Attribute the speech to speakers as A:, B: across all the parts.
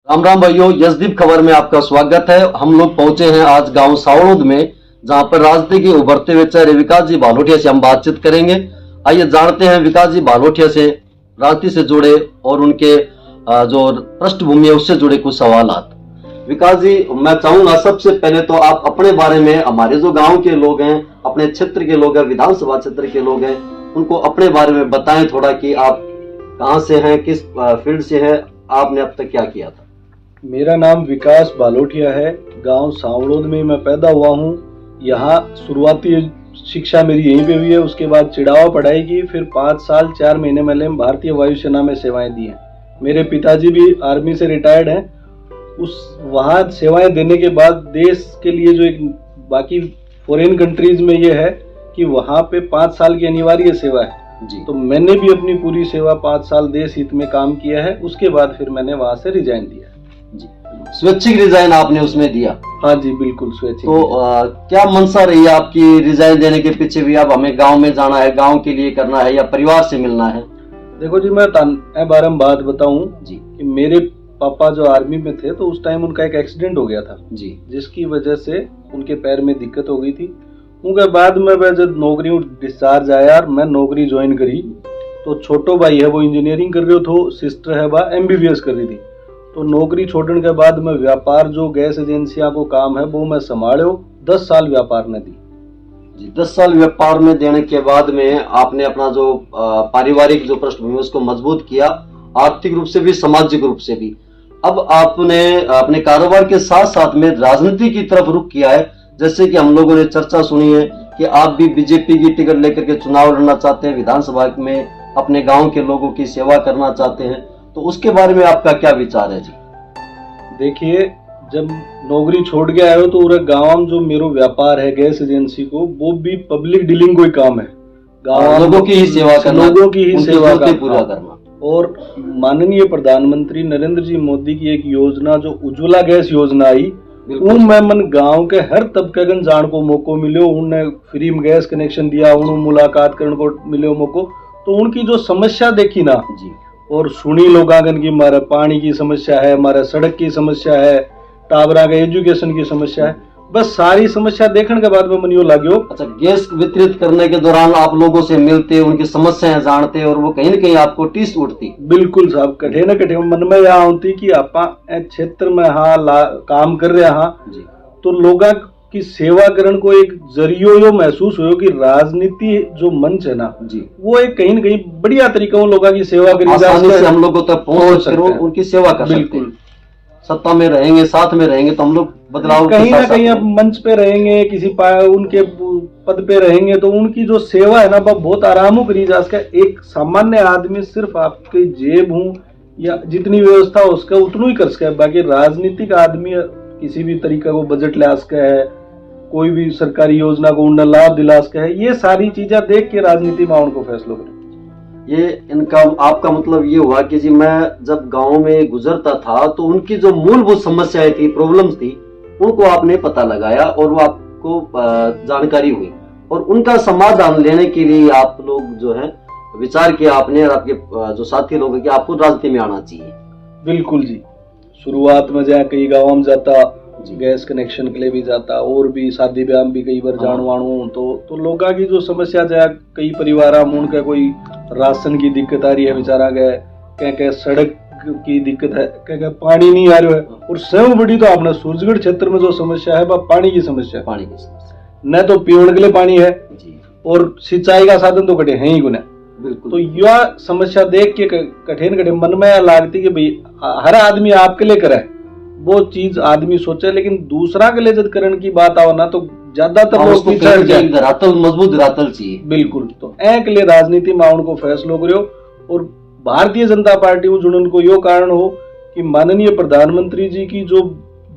A: राम राम भाइयों, यशदीप खबर में आपका स्वागत है। हम लोग पहुंचे हैं आज गांव सावड़ोद में, जहां पर राजनीति के उभरते हुए चेहरे विकास जी भालोटिया से हम बातचीत करेंगे। आइए जानते हैं विकास जी भालोटिया से राजनीति से जुड़े और उनके जो पृष्ठभूमि है उससे जुड़े कुछ सवालात। विकास जी, मैं चाहूंगा सबसे पहले तो आप अपने बारे में, हमारे जो गाँव के लोग हैं, अपने क्षेत्र के लोग हैं, विधानसभा क्षेत्र के लोग हैं, उनको अपने बारे में बताएं थोड़ा कि आप कहाँ से हैं, किस फील्ड से हैं, आपने अब तक क्या किया था।
B: मेरा नाम विकास भालोटिया है। गांव सावड़ोद में मैं पैदा हुआ हूं। यहाँ शुरुआती शिक्षा मेरी यहीं पे हुई है। उसके बाद चिड़ावा पढ़ाई की, फिर 5 साल 4 महीने मैंने भारतीय वायुसेना में सेवाएं दी हैं। मेरे पिताजी भी आर्मी से रिटायर्ड हैं। वहाँ सेवाएं देने के बाद देश के लिए जो एक बाकी फॉरेन कंट्रीज में ये है कि वहाँ पे 5 साल की अनिवार्य सेवा है
A: जी।
B: तो मैंने भी अपनी पूरी सेवा 5 साल देश हित में काम किया है। उसके बाद फिर मैंने वहाँ से रिजाइन दिया
A: जी। स्वैच्छिक रिजाइन आपने उसमें दिया?
B: हाँ जी, बिल्कुल स्वैच्छिक।
A: तो क्या मंशा रही है आपकी रिजाइन देने के पीछे भी? आप हमें गांव में जाना है, गांव के लिए करना है या परिवार से मिलना है?
B: देखो जी, मैं बारम बात बताऊं
A: जी
B: कि मेरे पापा जो आर्मी में थे तो उस टाइम उनका एक एक्सीडेंट हो गया था
A: जी,
B: जिसकी वजह से उनके पैर में दिक्कत हो गई थी। उनके बाद में जब नौकरी डिस्चार्ज आया और मैं नौकरी ज्वाइन करी तो छोटो भाई है वो इंजीनियरिंग कर रहे हो, सिस्टर है वह MBBS कर रही थी। तो नौकरी छोड़ने के बाद मैं व्यापार जो गैस एजेंसियां को काम है वो मैं संभालो 10 साल व्यापार में दी
A: जी। 10 साल व्यापार में देने के बाद में आपने अपना जो पारिवारिक जो पृष्ठभूमि उसको मजबूत किया, आर्थिक रूप से भी, सामाजिक रूप से भी। अब आपने अपने कारोबार के साथ साथ में राजनीति की तरफ रुख किया है। जैसे कि हम लोगों ने चर्चा सुनी है कि आप भी बीजेपी की टिकट लेकर के चुनाव लड़ना चाहते हैं, विधानसभा में अपने गांव के लोगों की सेवा करना चाहते हैं, तो उसके बारे में आपका क्या विचार है जी?
B: देखिए, जब नौकरी छोड़ के आए हो तो पूरे गांव में जो मेरा व्यापार है गैस एजेंसी को, वो भी पब्लिक डीलिंग कोई काम है।
A: गांव लोगों की ही सेवा करना,
B: लोगों की ही सेवा
A: पूरा करना।
B: और माननीय प्रधानमंत्री नरेंद्र जी मोदी की एक योजना जो उज्ज्वला गैस योजना आई, उन में मन गांव के हर तबके के जान को मौको मिलो। उन्हें फ्री में गैस कनेक्शन दिया, उन्हें मुलाकात करने को मिले मौको। तो उनकी जो समस्या देखी ना
A: जी, और
B: सुनी लोगांगन की, हमारे पानी की समस्या है, हमारे सड़क की समस्या है, टावरा के एजुकेशन की समस्या है, बस सारी समस्या देखने के बाद में मन यो लाग्यो।
A: अच्छा, गैस वितरित करने के दौरान आप लोगों से मिलते, उनकी समस्याएं जानते और वो कहीं न कहीं आपको टीस उठती?
B: बिल्कुल साहब, कठे न कठे मन में यह होती कि आप क्षेत्र में काम कर रहे जी, तो लोगों की सेवा करने को एक जरियो यो महसूस हो कि राजनीति जो मंच है ना जी, वो एक कहीं न कहीं बढ़िया तरीका लोगों की सेवा करी
A: आसानी से हम लोगों तक पहुंच कर उनकी सेवा कर सकते हैं। सत्ता में रहेंगे, साथ में रहेंगे तो हम लोग बदलाव
B: कहीं ना कहीं अब मंच पे रहेंगे, किसी उनके पद पे रहेंगे तो उनकी जो सेवा है ना वह बहुत आराम करी जा सके। एक सामान्य आदमी सिर्फ आपकी जेब हूँ या जितनी व्यवस्था हो उसका उतना ही कर सके। बाकी राजनीतिक आदमी किसी भी तरीका को बजट ला सके है, कोई भी सरकारी योजना को उन्हें लाभ दिला सके है, ये सारी चीजें देख के राजनीति में उनको फैसलों करें।
A: ये इनका आपका मतलब ये हुआ कि जी मैं जब गांव में गुजरता था तो उनकी जो मूलभूत समस्याएं थी, प्रॉब्लम्स थी, उनको आपने पता लगाया और वो आपको जानकारी हुई और उनका समाधान लेने के लिए आप लोग जो है विचार किया आपने और आपके जो साथी लोग हैं कि आपको राजनीति में आना चाहिए।
B: बिल्कुल जी, शुरुआत में जहाँ कई गाँव में जाता, गैस कनेक्शन के लिए भी जाता और भी शादी ब्याह भी कई बार जानवाणु तो लोगों की जो समस्या जहाँ कई परिवार उनका कोई राशन की दिक्कत आ रही है, बेचारा क्या सड़क की दिक्कत है, क्या पानी नहीं आ रहा है। और सबसे बड़ी तो आपने सूरजगढ़ क्षेत्र में जो समस्या है वह पानी की समस्या।
A: पानी की समस्या
B: न तो पीने के लिए पानी है
A: जी, और
B: सिंचाई का साधन तो कटे है ही गुना।
A: बिल्कुल।
B: तो यह समस्या देख के कठिन मन में लागती कि भाई हर आदमी आपके लिए करे वो चीज आदमी सोचे, लेकिन दूसरा के लिए जब करने की बात आओ ना तो ज्यादातर लोग पिछड़ जाए।
A: धरातल मजबूत धरातल चाहिए।
B: बिल्कुल। तो एक लिए राजनीति में उनको फैसलो करो और भारतीय जनता पार्टी जुड़न को यो कारण हो कि माननीय प्रधानमंत्री जी की जो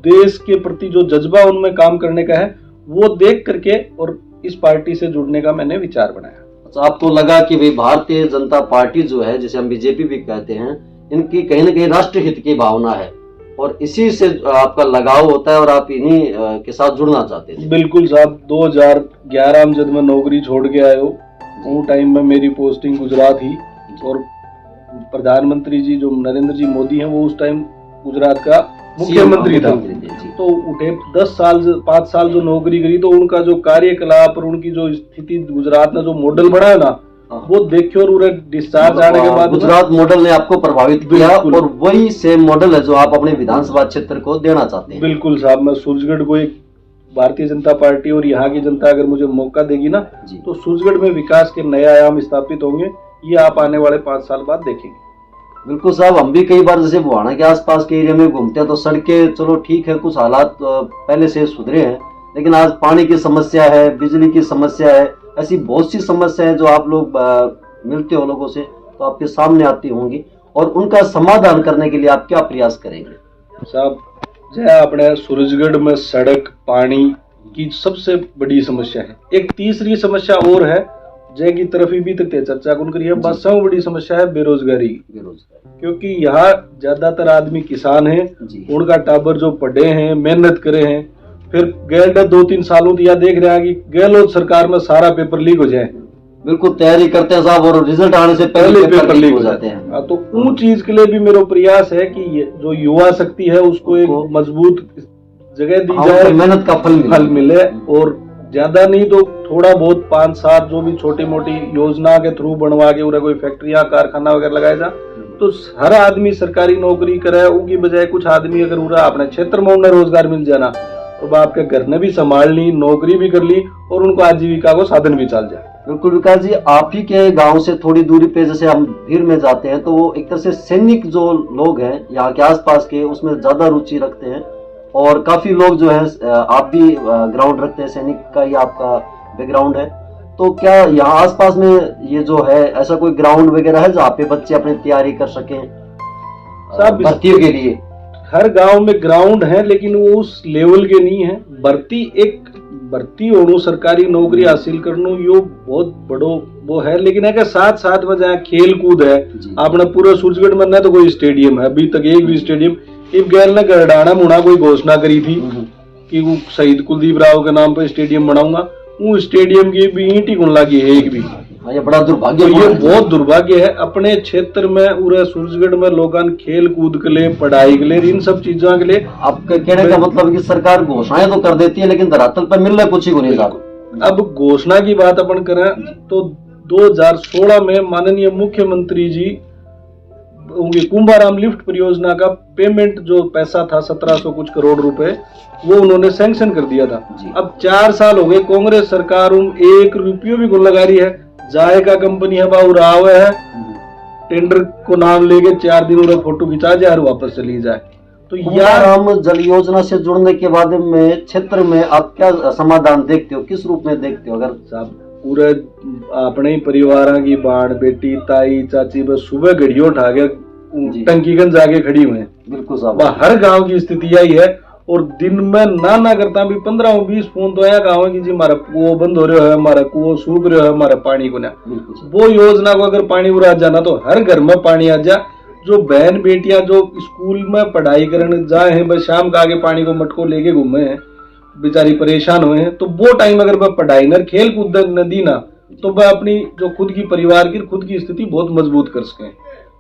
B: देश के प्रति जो जज्बा उनमें काम करने का है वो देख करके और इस पार्टी से जुड़ने का मैंने विचार बनाया।
A: अच्छा, आपको लगा कि भाई भारतीय जनता पार्टी जो है, जिसे हम बीजेपी भी कहते हैं, इनकी कहीं ना कहीं राष्ट्र हित की भावना है और इसी से आपका लगाव होता है और आप इन्हीं के साथ जुड़ना चाहते थे?
B: बिल्कुल साहब, 2011 में जब मैं नौकरी छोड़ के आयो वो टाइम में मेरी पोस्टिंग गुजरात ही और प्रधानमंत्री जी जो नरेंद्र जी मोदी हैं वो उस टाइम गुजरात का मुख्यमंत्री था।
A: जी।
B: तो उठे 5 साल जो नौकरी करी, तो उनका जो कार्यकलाप और उनकी जो स्थिति गुजरात ने जो मॉडल बनाया ना, वो देखे और उन्हें डिस्चार्ज आने के बाद
A: गुजरात मॉडल ने आपको प्रभावित किया,
B: बिल्कुल।
A: और वही सेम मॉडल है जो आप अपने विधानसभा क्षेत्र को देना चाहते हैं।
B: बिल्कुल साहब, मैं सूरजगढ़ को एक भारतीय जनता पार्टी और यहाँ की जनता अगर मुझे मौका देगी ना,
A: जी।
B: तो सूरजगढ़ में विकास के नए आयाम स्थापित होंगे। ये आप आने वाले 5 साल बाद देखेंगे।
A: बिल्कुल साहब, हम भी कई बार जैसे बुहाना के आसपास के एरिया में घूमते हैं तो सड़कें चलो ठीक है, कुछ हालात पहले से सुधरे हैं, लेकिन आज पानी की समस्या है, बिजली की समस्या है, ऐसी बहुत सी समस्या है जो आप लोग मिलते हो लोगों से तो आपके सामने आती होंगी, और उनका समाधान करने के लिए आप क्या प्रयास करेंगे?
B: साहब, जय अपने सूरजगढ़ में सड़क पानी की सबसे बड़ी समस्या है। एक तीसरी समस्या और है, जय की तरफ ही भी तक चर्चा कौन करी है, बस सबसे बड़ी समस्या है बेरोजगारी। क्योंकि यहाँ ज्यादातर आदमी किसान हैं, उनका टाबर जो पढ़े हैं, मेहनत करे हैं, फिर गए 2-3 सालों या देख रहे हैं कि गहलोत सरकार में सारा पेपर लीक हो जाए।
A: बिल्कुल तैयारी करते हैं साहब, और रिजल्ट आने से पहले पेपर लीक हो जाते हैं।
B: तो उन चीज के लिए भी मेरा प्रयास है कि जो युवा शक्ति है उसको एक मजबूत जगह दी जाए,
A: मेहनत का फल
B: मिले, और ज्यादा नहीं तो थोड़ा बहुत 5-7 जो भी छोटी मोटी योजना के थ्रू बनवा के उन्हें कोई फैक्ट्रियां कारखाना वगैरह लगाया जा, तो हर आदमी सरकारी नौकरी करे, उनकी बजाय कुछ आदमी अगर उन्हें अपने क्षेत्र में उन्हें रोजगार मिल जाना, तो वह आपके घर ने भी संभाल ली, नौकरी भी कर ली, और उनको आजीविका को साधन भी चल जाए।
A: बिल्कुल विकास जी, आप ही के गांव से थोड़ी दूरी पे जैसे हम भीड़ में जाते हैं तो वो एक तरह से सैनिक जो लोग हैं यहाँ के आसपास के, उसमें ज्यादा रुचि रखते हैं, और काफी लोग जो है, आप भी ग्राउंड रखते हैं, सैनिक का ही आपका बैकग्राउंड है, तो क्या यहाँ आसपास में ये जो है ऐसा कोई ग्राउंड वगैरह है जहाँ पे बच्चे अपनी तैयारी कर सकें भर्ती के लिए?
B: हर गांव में ग्राउंड है, लेकिन वो उस लेवल के नहीं है। भर्ती होनो, सरकारी नौकरी हासिल करनो, यो बहुत बड़ो वो है, लेकिन है साथ साथ में जहाँ खेल कूद है, आपने पूरे सूरजगढ़ में न तो कोई स्टेडियम है, अभी तक एक भी स्टेडियम, इब गैल ने गरडाना मुना कोई घोषणा करी थी कि वो शहीद कुलदीप राव के नाम पर स्टेडियम बनाऊंगा, वो स्टेडियम की भी ईंट ही गुन लगी है एक भी।
A: ये बड़ा दुर्भाग्य,
B: ये बहुत दुर्भाग्य है। अपने क्षेत्र में पूरे सूरजगढ़ में लोगन खेल कूद के लिए, पढ़ाई के लिए, इन सब चीजों के लिए,
A: आपका कहने का मतलब कि सरकार घोषणाएं तो कर देती है लेकिन धरातल पर मिल रहा कुछ ही को नहीं साहब।
B: अब घोषणा की बात अपन करें तो 2016 में माननीय मुख्यमंत्री जी उनकी कुंभाराम लिफ्ट परियोजना का पेमेंट जो पैसा था 1700 कुछ करोड़ रुपए, वो उन्होंने सैंक्शन कर दिया था। अब 4 साल हो गए, कांग्रेस सरकार 1 रुपया भी गुल लगा रही है। जायका कंपनी है, बाबू राव है, टेंडर को नाम लेके 4 दिन उन्हें फोटो खिंचा जाए और वापस चली जाए। तो यार,
A: हम जल योजना से जुड़ने के बाद में क्षेत्र में आप क्या समाधान देखते हो, किस रूप में देखते हो? अगर
B: साहब पूरे अपने ही परिवार की बाण बेटी ताई चाची बस सुबह घड़ियों उठा के टंकीगंज जाके खड़ी हुए हैं।
A: बिल्कुल साहब,
B: हर गांव की स्थिति यही है, और दिन में ना करता भी 15-20 फोन तो आया गाँव की जी हमारा कुओं बंद हो रहा है, हमारा कुओं सूख रहा है, हमारा पानी को ना। वो योजना को अगर पानी उड़ा जाना तो हर घर में पानी आ जा। जो बहन बेटियां जो स्कूल में पढ़ाई करने जाए हैं, बस शाम का आगे पानी को मटको लेके घूमे हैं, बेचारी परेशान हुए हैं, तो वो टाइम अगर वह पढ़ाई न खेल कूद न दी ना, तो वह अपनी जो खुद की परिवार की खुद की स्थिति बहुत मजबूत कर सके।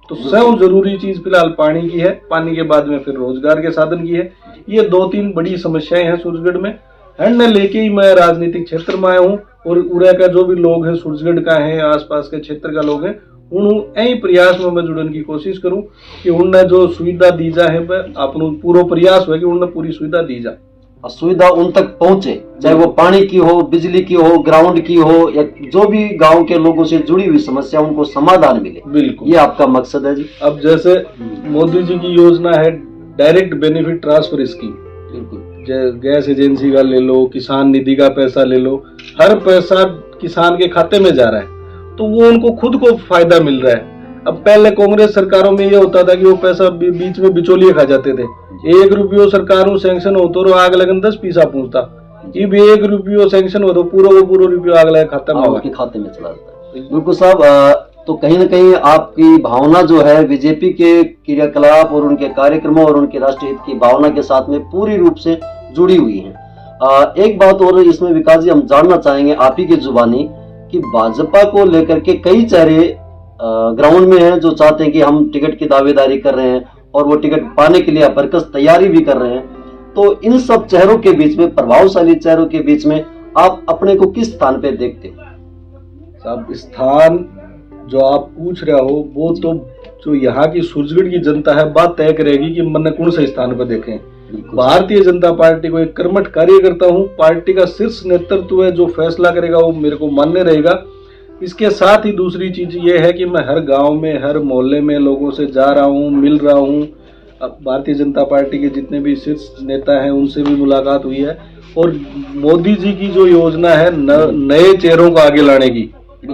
B: तो सब जरूरी चीज फिलहाल पानी की है, पानी के बाद में फिर रोजगार के साधन की है। ये 2-3 बड़ी समस्याएं हैं सूरजगढ़ में, हैंड लेके ही मैं राजनीतिक क्षेत्र में आया हूँ, और उड़े का जो भी लोग हैं सूरजगढ़ का है, आसपास के क्षेत्र का लोग हैं, उन ऐ प्रयास में मैं जुड़ने की कोशिश करूं कि उनने जो सुविधा दी जाए अपनो पूरा प्रयास हो कि उनने पूरी सुविधा दी जाए,
A: सुविधा उन तक पहुंचे, चाहे वो पानी की हो, बिजली की हो, ग्राउंड की हो, या जो भी गांव के लोगों से जुड़ी हुई समस्या उनको समाधान मिले।
B: बिल्कुल,
A: ये आपका मकसद है जी।
B: अब जैसे मोदी जी की योजना है डायरेक्ट बेनिफिट ट्रांसफर स्कीम, बिल्कुल गैस एजेंसी का ले लो, किसान निधि का पैसा ले लो, हर पैसा किसान के खाते में जा रहा है, तो वो उनको खुद को फायदा मिल रहा है। अब पहले कांग्रेस सरकारों में ये होता था कि वो पैसा बीच में बिचौलिए खा जाते थे। 1 रुपयो सरकारों सैंक्शन हो तो आग लगन 10 पैसा पहुंचता, अब 1 रुपयो सैंक्शन हो तो पूरा रुपयो आग लगे खाते में
A: चला जाता है। बिल्कुल साहब, तो कहीं ना कहीं आपकी भावना जो है बीजेपी के क्रियाकलाप और उनके कार्यक्रमों और उनके राष्ट्रीय हित की भावना के साथ में पूरी रूप से जुड़ी हुई है। एक बात और इसमें विकास जी हम जानना चाहेंगे आप ही की जुबानी कि भाजपा को लेकर के कई चेहरे ग्राउंड में हैं जो चाहते हैं कि हम टिकट की दावेदारी कर रहे हैं, और वो टिकट पाने के लिए अपरकस तैयारी भी कर रहे हैं। तो इन सब चेहरों के बीच में, प्रभावशाली चेहरों के बीच में आप अपने को किस स्थान पे देखते हो?
B: साहब, स्थान जो आप पूछ रहे हो वो तो जो यहाँ की सूरजगढ़ की जनता है बात तय करेगी कि मन कौन से स्थान पर देखें। भारतीय जनता पार्टी को एक कर्मठ कार्यकर्ता हूँ, पार्टी का शीर्ष नेतृत्व है, जो फैसला करेगा वो मेरे को मान्य रहेगा। इसके साथ ही दूसरी चीज ये है कि मैं हर गांव में, हर मोहल्ले में लोगों से जा रहा हूँ, मिल रहा हूँ। अब भारतीय जनता पार्टी के जितने भी शीर्ष नेता हैं उनसे भी मुलाकात हुई है, और मोदी जी की जो योजना है नए चेहरों को आगे लाने की,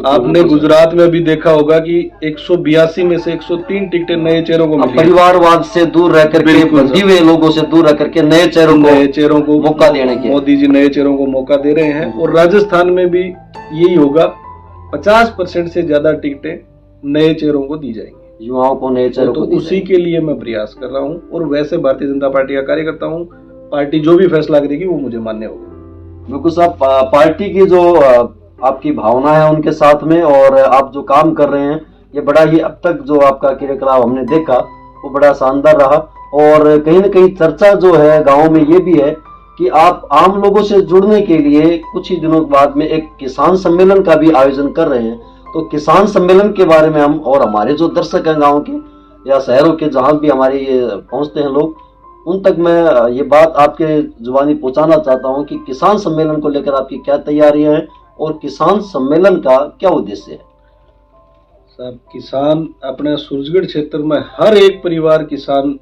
B: आपने गुजरात में भी देखा होगा कि 182 में से 103 टिकटें नए चेहरों को मिली।
A: परिवारवाद से दूर रह करके, बंधे हुए लोगों से दूर रह करके नए चेहरों को मौका देने के,
B: मोदी जी नए चेहरों को मौका दे रहे हैं। और राजस्थान में भी यही होगा, 50% से ज्यादा टिकटें नए चेहरों को दी जाएंगी,
A: युवाओं को, नए चेहरों को।
B: उसी के लिए मैं प्रयास कर रहा हूँ, और वैसे भारतीय जनता पार्टी का कार्यकर्ता हूँ। पार्टी जो भी फैसला करेगी वो मुझे मान्य होगा।
A: बिल्कुल साहब, पार्टी की जो आपकी भावना है उनके साथ में, और आप जो काम कर रहे हैं, ये बड़ा ही अब तक जो आपका क्रियाकलाप हमने देखा वो बड़ा शानदार रहा। और कहीं ना कहीं चर्चा जो है गाँव में ये भी है कि आप आम लोगों से जुड़ने के लिए कुछ ही दिनों बाद में एक किसान सम्मेलन का भी आयोजन कर रहे हैं। तो किसान सम्मेलन के बारे में हम, और हमारे जो दर्शक हैं गाँव के या शहरों के, जहाँ भी हमारे ये पहुँचते हैं लोग, उन तक मैं ये बात आपके जुबानी पहुंचाना चाहता हूं कि किसान सम्मेलन को लेकर आपकी क्या तैयारियां हैं और किसान सम्मेलन का क्या उद्देश्य है?
B: साहब, किसान अपने सूरजगढ़ क्षेत्र में हर एक परिवार किसान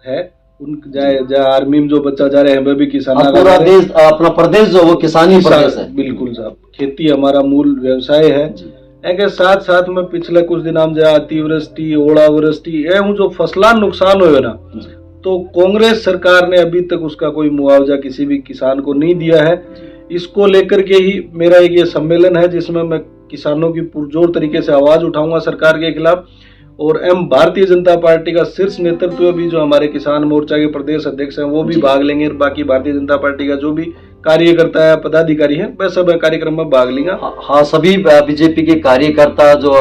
B: है। उन जाए आर्मी में जो बच्चा जा रहे हैं वे भी किसान।
A: पूरा देश, अपना प्रदेश जो वो किसानी प्रदेश है।
B: बिल्कुल साहब, खेती हमारा मूल व्यवसाय है। एक साथ साथ में पिछले कुछ दिन हम जहाँ अतिवृष्टि, ओलावृष्टि एवं जो फसलान नुकसान हुए ना, तो कांग्रेस सरकार ने अभी तक उसका कोई मुआवजा किसी भी किसान को नहीं दिया है। इसको लेकर के ही मेरा एक ये सम्मेलन है, जिसमें मैं किसानों की पुरजोर तरीके से आवाज उठाऊंगा सरकार के खिलाफ। और भारतीय जनता पार्टी का शीर्ष नेतृत्व भी, जो हमारे किसान मोर्चा के प्रदेश अध्यक्ष हैं, वो भी भाग लेंगे। बाकी भारतीय जनता पार्टी का जो भी कार्यकर्ता है, पदाधिकारी हैं, वह सब कार्यक्रम में भाग लेंगे।
A: हाँ, सभी बीजेपी के कार्यकर्ता जो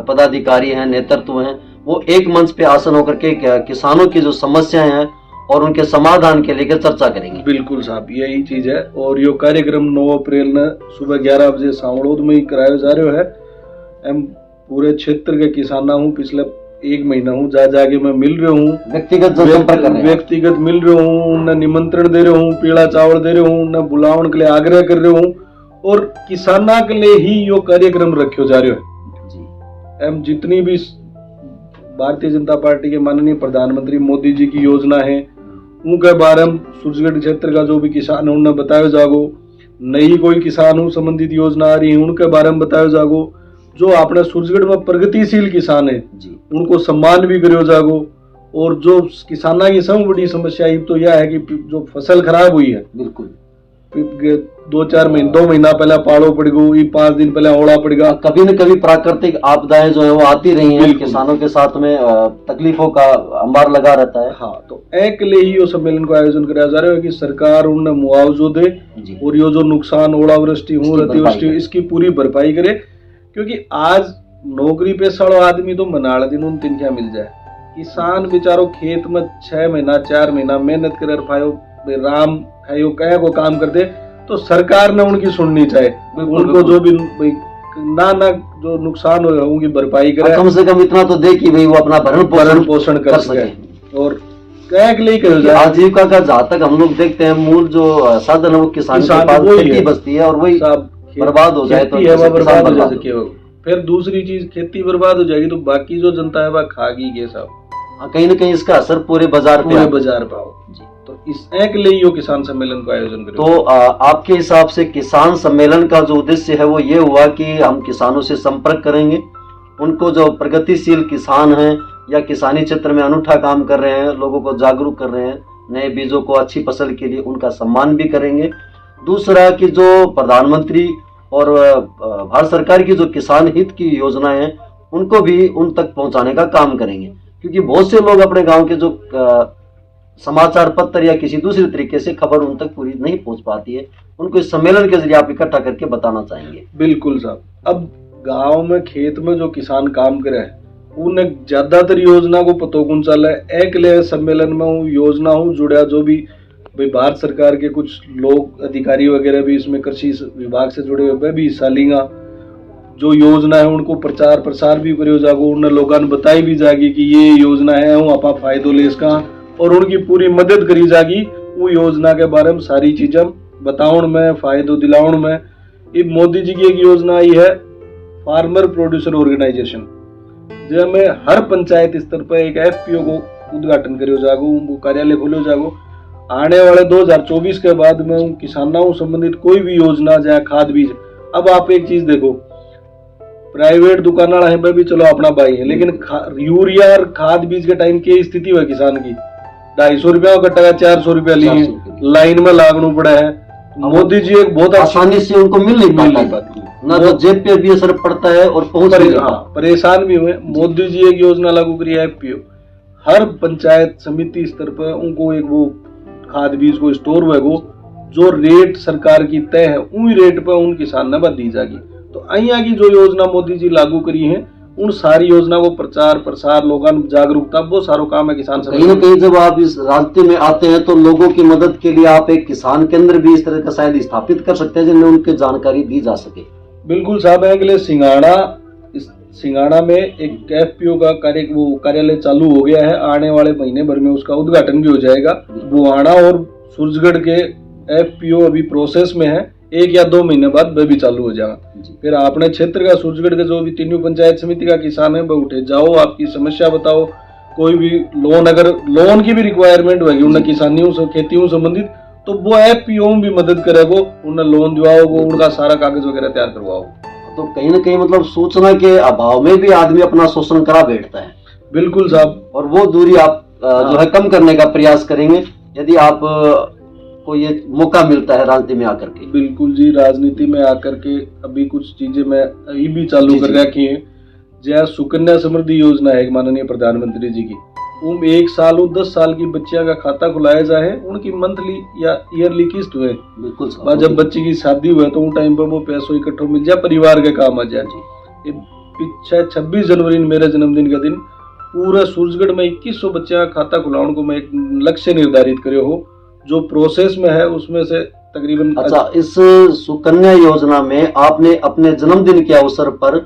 A: पदाधिकारी हैं, नेतृत्व हैं, वो एक मंच पे आसन होकर के किसानों की जो समस्याएं हैं और उनके समाधान के लेकर चर्चा करेंगे।
B: बिल्कुल साहब, यही चीज है। और यो कार्यक्रम 9 अप्रैल न सुबह 11 बजे सावड़ोद में ही कराया जा रहा है। हम पूरे क्षेत्र के किसान हूँ, पिछले 1 महीना हूँ जाके मैं मिल रहा हूँ, व्यक्तिगत मिल रहा हूँ, न निमंत्रण दे रहा हूँ, पीला चावल दे रहा हूँ, न बुलावन के लिए आग्रह कर रहा हूँ, और किसाना के लिए ही यो कार्यक्रम रखो जा रहे है। हम जितनी भी भारतीय जनता पार्टी के माननीय प्रधानमंत्री मोदी जी की योजना है, उनके बारे में सूरजगढ़ क्षेत्र का जो भी किसान है उन्हें बताया जागो। नई कोई किसान हूँ संबंधित योजना आ रही है, उनके बारे में बताया जागो। जो अपने सूरजगढ़ में प्रगतिशील किसान है उनको सम्मान भी करो जागो। और जो किसाना की सबसे बड़ी समस्या तो यह है कि जो फसल खराब हुई है, बिल्कुल 2 महीना पहले पाड़ो पड़ गई, 5 दिन पहले ओला पड़ गया।
A: कभी न कभी प्राकृतिक आपदाएं जो है वो आती रही हैं, किसानों के साथ में तकलीफों का अंबार लगा रहता है।
B: हाँ, तो एक लिए ही सम्मेलन का आयोजन कराया जा रहा है कि सरकार उन्हें मुआवजो दे और ये जो नुकसान ओलावृष्टि हो, अतिवृष्टि, इसकी पूरी भरपाई करे। क्योंकि आज नौकरी पेशा आदमी तो मनाड़ दिन उन तिनख्या मिल जाए, किसान बेचारो खेत में 6 महीना 4 महीना मेहनत कर पायो, राम है यो कह को काम करते, तो सरकार ने उनकी सुननी चाहिए। उनको जो भी ना जो नुकसान हो उनकी भरपाई करे,
A: कम से कम इतना तो दे कि भाई वो अपना भरण पोषण कर सके। और आजीविका का जहाँ तक हम लोग देखते हैं, मूल जो साधन है वो किसान के पास खेती बचती है, और वही बर्बाद हो जाए तो
B: बर्बाद हो जाए। फिर दूसरी चीज, खेती बर्बाद हो जाएगी तो बाकी जो जनता है वह खागी के साहब।
A: कहीं ना कहीं इसका असर पूरे बाजार पे
B: आओ जी। तो इस एक लिए यो किसान सम्मेलन का आयोजन करें।
A: तो आपके हिसाब से किसान सम्मेलन का जो उद्देश्य है वो ये हुआ कि हम किसानों से संपर्क करेंगे, उनको जो प्रगतिशील किसान हैं या किसानी क्षेत्र में अनूठा काम कर रहे हैं, लोगों को जागरूक कर रहे हैं, नए बीजों को अच्छी फसल के लिए उनका सम्मान भी करेंगे। दूसरा कि जो प्रधानमंत्री और भारत सरकार की जो किसान हित की योजनाएं हैं उनको भी उन तक पहुंचाने का काम करेंगे। क्योंकि बहुत से लोग अपने गांव के जो समाचार पत्र या किसी दूसरे तरीके से खबर उन तक पूरी नहीं पहुंच पाती है, उनको इस सम्मेलन के जरिए आप इकट्ठा करके बताना चाहेंगे।
B: बिल्कुल साहब, अब गांव में खेत में जो किसान काम करे उन ज्यादातर योजना को पतो कौन चल है। एक ले सम्मेलन में हूँ, योजना हूँ जुड़ा, जो भी भाई भारत सरकार के कुछ लोग अधिकारी वगैरह भी इसमें कृषि विभाग से जुड़े हुए भी हिस्सा लेंगे। जो योजना है उनको प्रचार प्रसार भी करो जागो, उन लोगों ने बताई भी जागी कि ये योजना है, हूँ आपा फायदो ले इसका, और उनकी पूरी मदद करी जागी। वो योजना के बारे में सारी चीजें बताउन में, फायदो दिलाउन में। ये मोदी जी की एक योजना आई है फार्मर प्रोड्यूसर ऑर्गेनाइजेशन, जिसमें हर पंचायत स्तर पर एक एफपीओ को उद्घाटन करो जागो, उनको कार्यालय खोलो जागो। आने वाले 2024 के बाद में किसानों संबंधित कोई भी योजना, चाहे खाद बीज। अब आप एक चीज देखो, प्राइवेट दुकान वाला है भी चलो अपना भाई है, लेकिन यूरिया और खाद बीज के टाइम की स्थिति हुआ किसान की 250 रुपया का कट्टा, 400 रुपया लिए, लाइन में लागना पड़ा है। मोदी जी एक बहुत
A: आसानी से उनको मिल नहीं पाती, ना तो जेब पे भी असर पड़ता है और
B: परेशान भी हुए। मोदी जी एक योजना लागू करी है एफपीओ, हर पंचायत समिति स्तर पर उनको एक वो खाद बीज को स्टोर हुए जो रेट सरकार की तय है, उन रेट पर उन किसान ने दी जाएगी। तो अहिया की जो योजना मोदी जी लागू करी है, उन सारी योजना को प्रचार प्रसार, लोगों में जागरूकता, बहुत सारो काम है किसान से।
A: कहीं ना कहीं जब आप इस रास्ते में आते हैं तो लोगों की मदद के लिए आप एक किसान केंद्र भी इस तरह का शायद स्थापित कर सकते हैं जिनमें उनकी जानकारी दी जा सके।
B: बिल्कुल साहब है, अगले सिंगाड़ा में एक एफपीओ का कार्यालय चालू हो गया है। आने वाले महीने भर में उसका उद्घाटन भी हो जाएगा। बुहाना और सूरजगढ़ के एफपीओ अभी प्रोसेस में है, 1 या 2 महीने बाद वह भी चालू हो जाएगा। फिर अपने क्षेत्र का सूरजगढ़ के जो भी तीनों पंचायत समिति का किसान है, वह उठे जाओ, आपकी समस्या बताओ, कोई भी लोन, अगर लोन की भी रिक्वायरमेंट होगी उन किसानियों से, खेतियों संबंधित, तो वो एफपीओ भी मदद करेगो, उन्हें लोन दिवाओगे, उनका सारा कागज वगैरह तैयार करवाओ।
A: तो कहीं ना कहीं मतलब सूचना के अभाव में भी आदमी अपना शोषण करा बैठता है।
B: बिल्कुल साहब,
A: और वो दूरी आप जो है कम करने का प्रयास करेंगे यदि आप को ये मौका मिलता है राजनीति में आकर के।
B: बिल्कुल जी, राजनीति में आकर के अभी कुछ चीजें मैं ये भी चालू कर रखी है। जहाँ सुकन्या समृद्धि योजना है माननीय प्रधानमंत्री जी की, 1 साल 10 साल की बच्चियां का खाता खुलाया जाए, उनकी मंथली या ईयरली किस्त हुए। बिल्कुल, जब बच्ची की शादी हुए तो उन टाइम पर वो पैसों इकट्ठो मिल जाए, परिवार के काम आ जाए। ये पीछे 26 जनवरी मेरे जन्मदिन का दिन पूरा सूरजगढ़ में 2100 बच्चियां का खाता खुलाने को मैं एक लक्ष्य निर्धारित करे हो, जो प्रोसेस में है उसमें से तकरीबन।
A: अच्छा, इस सुकन्या योजना में आपने अपने जन्मदिन के अवसर पर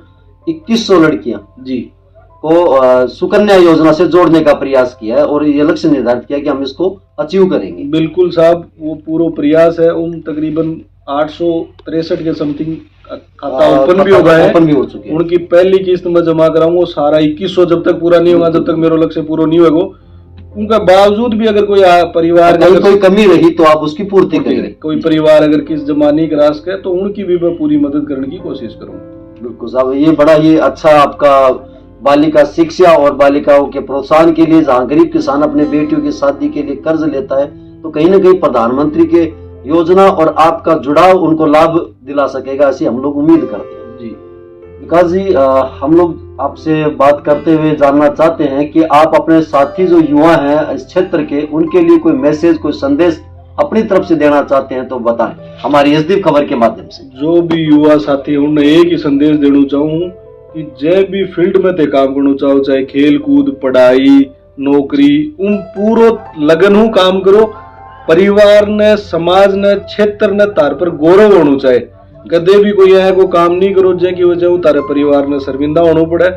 A: 2100 लड़कियां
B: जी
A: को सुकन्या योजना से जोड़ने का प्रयास किया है और ये लक्ष्य निर्धारित किया कि हम इसको अचीव करेंगे।
B: बिल्कुल साहब, वो पूरा प्रयास है। उन तकरीबन 863 के समथिंग खाता ओपन भी हो गए हैं,
A: हो चुके हैं।
B: उनकी पहली किस्त में जमा कराऊंगा, वो सारा 2100 जब तक पूरा नहीं होगा, जब तक मेरा लक्ष्य पूरा नहीं होगा, उनका बावजूद भी अगर कोई परिवार
A: कोई कमी रही तो आप उसकी पूर्ति करेंगे।
B: कोई परिवार अगर किस्त जमा नहीं करा सके तो उनकी भी मैं पूरी मदद करने की कोशिश करूंगा।
A: बिल्कुल साहब, ये बड़ा ये अच्छा आपका बालिका शिक्षा और बालिकाओं के प्रोत्साहन के लिए, जहाँ गरीब किसान अपने बेटियों की शादी के लिए कर्ज लेता है, तो कहीं ना कहीं प्रधानमंत्री के योजना और आपका जुड़ाव उनको लाभ दिला सकेगा, ऐसी हम लोग उम्मीद करते हैं।
B: जी
A: विकास जी, हम लोग आपसे बात करते हुए जानना चाहते हैं कि आप अपने साथी जो युवा हैं इस क्षेत्र के, उनके लिए कोई मैसेज, कोई संदेश अपनी तरफ से देना चाहते हैं तो बताएं हमारी एसडीएफ खबर के माध्यम से।
B: जो भी युवा साथी उन्हें एक ही संदेश देना चाहूँ कि जय भी फील्ड में ते काम करना चाहो, चाहे खेल कूद, पढ़ाई, नौकरी, उन पूरो लगन हूँ काम करो। परिवार ने, समाज ने, क्षेत्र ने तार पर गौरव होना चाहे। कदे भी कोई है को काम नहीं करो जय की वजह तारे परिवार ने शर्मिंदा होना पड़े।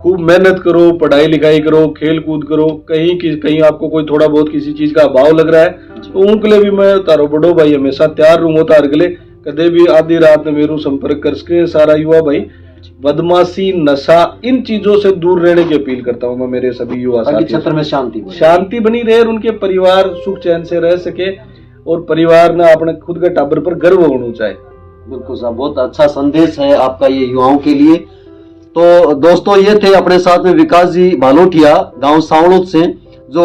B: खूब मेहनत करो, पढ़ाई लिखाई करो, खेल कूद करो। कहीं आपको कोई थोड़ा बहुत किसी चीज का अभाव लग रहा है तो उनके लिए भी मैं तारो बड़ो भाई हमेशा तैयार रहूंगा। तार के लिए कदे भी आधी रात में मेरू संपर्क कर सके। सारा युवा भाई बदमाशी, नशा, इन चीजों से दूर रहने की अपील करता हूँ मैं मेरे सभी युवा साथी।
A: क्षेत्र में
B: शांति बनी रहे और उनके परिवार सुख चैन से रह सके और परिवार ने अपने खुद के टाबर पर गर्व होना चाहिए।
A: बिल्कुल साहब, बहुत अच्छा संदेश है आपका ये युवाओं के लिए। तो दोस्तों, ये थे अपने साथ में विकास जी भालोठिया गांव सावड़ोद से, जो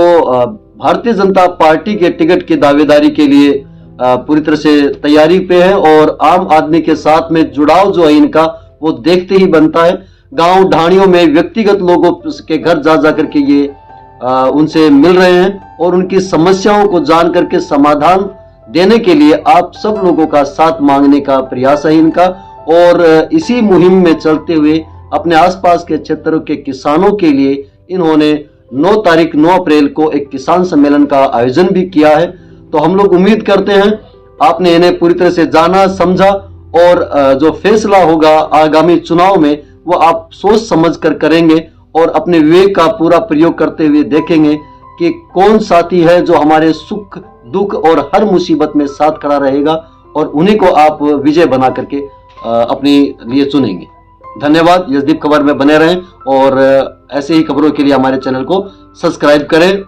A: भारतीय जनता पार्टी के टिकट की दावेदारी के लिए पूरी तरह से तैयारी पे है और आम आदमी के साथ में जुड़ाव जो है इनका वो देखते ही बनता है। गांव ढाणियों में व्यक्तिगत लोगों के घर जा जा करके ये उनसे मिल रहे हैं और उनकी समस्याओं को जान करके समाधान देने के लिए आप सब लोगों का साथ मांगने का प्रयास है इनका। और इसी मुहिम में चलते हुए अपने आसपास के क्षेत्रों के किसानों के लिए इन्होंने 9 अप्रैल को एक किसान सम्मेलन का आयोजन भी किया है। तो हम लोग उम्मीद करते हैं आपने इन्हें पूरी तरह से जाना, समझा और जो फैसला होगा आगामी चुनाव में वो आप सोच समझ कर करेंगे और अपने विवेक का पूरा प्रयोग करते हुए देखेंगे कि कौन साथी है जो हमारे सुख दुख और हर मुसीबत में साथ खड़ा रहेगा और उन्हीं को आप विजय बना करके अपने लिए चुनेंगे। धन्यवाद। यशदीप खबर में बने रहें और ऐसे ही खबरों के लिए हमारे चैनल को सब्सक्राइब करें।